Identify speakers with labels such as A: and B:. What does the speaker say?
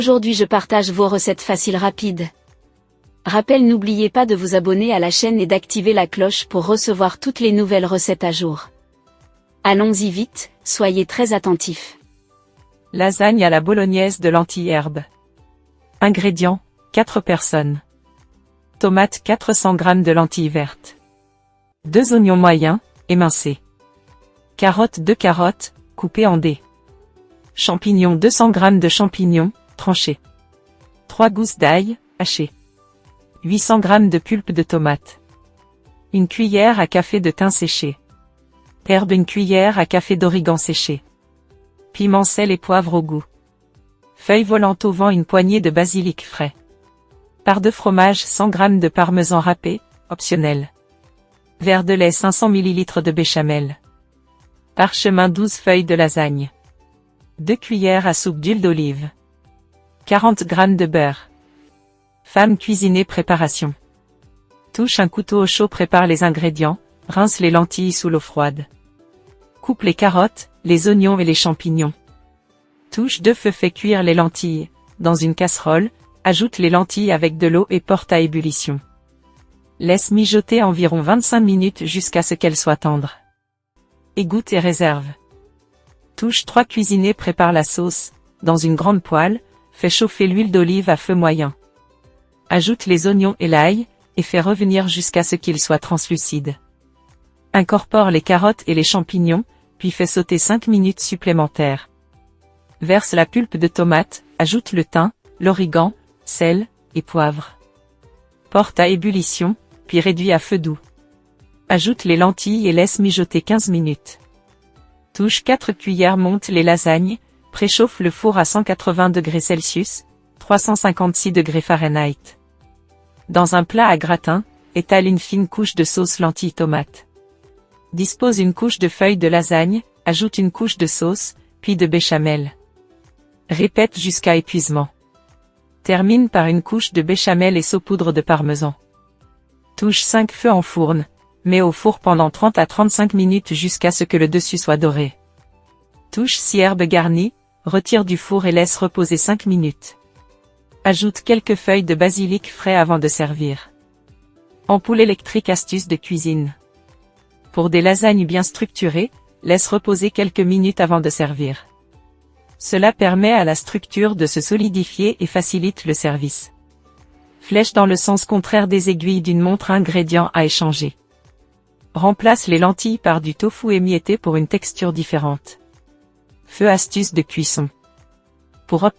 A: Aujourd'hui je partage vos recettes faciles rapides. Rappel, n'oubliez pas de vous abonner à la chaîne et d'activer la cloche pour recevoir toutes les nouvelles recettes à jour. Allons-y vite, soyez très attentifs.
B: Lasagne à la bolognaise de lentilles herbes. Ingrédients, 4 personnes. Tomates 400 g de lentilles vertes. 2 oignons moyens, émincés. Carottes 2 carottes, coupées en dés. Champignons 200 g de champignons, tranchés. 3 gousses d'ail, hachées. 800 g de pulpe de tomate. Une cuillère à café de thym séché. Herbe, une cuillère à café d'origan séché. Piment, sel et poivre au goût. Feuilles volantes au vent, une poignée de basilic frais. Part de fromage 100 g de parmesan râpé, optionnel. Verre de lait 500 ml de béchamel. Parchemin 12 feuilles de lasagne. 2 cuillères à soupe d'huile d'olive. 40 g de beurre. Femme cuisinée, préparation. Touche, un couteau au chaud prépare les ingrédients, rince les lentilles sous l'eau froide. Coupe les carottes, les oignons et les champignons. Touche, de feu, fait cuire les lentilles. Dans une casserole, ajoute les lentilles avec de l'eau et porte à ébullition. Laisse mijoter environ 25 minutes jusqu'à ce qu'elles soient tendres. Égoutte et réserve. Touche 3, cuisiner, prépare la sauce. Dans une grande poêle, fait chauffer l'huile d'olive à feu moyen. Ajoute les oignons et l'ail, et fait revenir jusqu'à ce qu'ils soient translucides. Incorpore les carottes et les champignons, puis fait sauter 5 minutes supplémentaires. Verse la pulpe de tomate, ajoute le thym, l'origan, sel, et poivre. Porte à ébullition, puis réduit à feu doux. Ajoute les lentilles et laisse mijoter 15 minutes. Touche 4 cuillères, monte les lasagnes, préchauffe le four à 180 degrés Celsius, 356 degrés Fahrenheit. Dans un plat à gratin, étale une fine couche de sauce lentilles tomate. Dispose une couche de feuilles de lasagne, ajoute une couche de sauce, puis de béchamel. Répète jusqu'à épuisement. Termine par une couche de béchamel et saupoudre de parmesan. Touche 5 feux en fourne, mets au four pendant 30 à 35 minutes jusqu'à ce que le dessus soit doré. Touche 6 herbes garnies, retire du four et laisse reposer 5 minutes. Ajoute quelques feuilles de basilic frais avant de servir. Ampoule électrique, astuce de cuisine. Pour des lasagnes bien structurées, laisse reposer quelques minutes avant de servir. Cela permet à la structure de se solidifier et facilite le service. Flèche dans le sens contraire des aiguilles d'une montre, ingrédients à échanger. Remplace les lentilles par du tofu émietté pour une texture différente. Feu, astuce de cuisson. Pour obtenir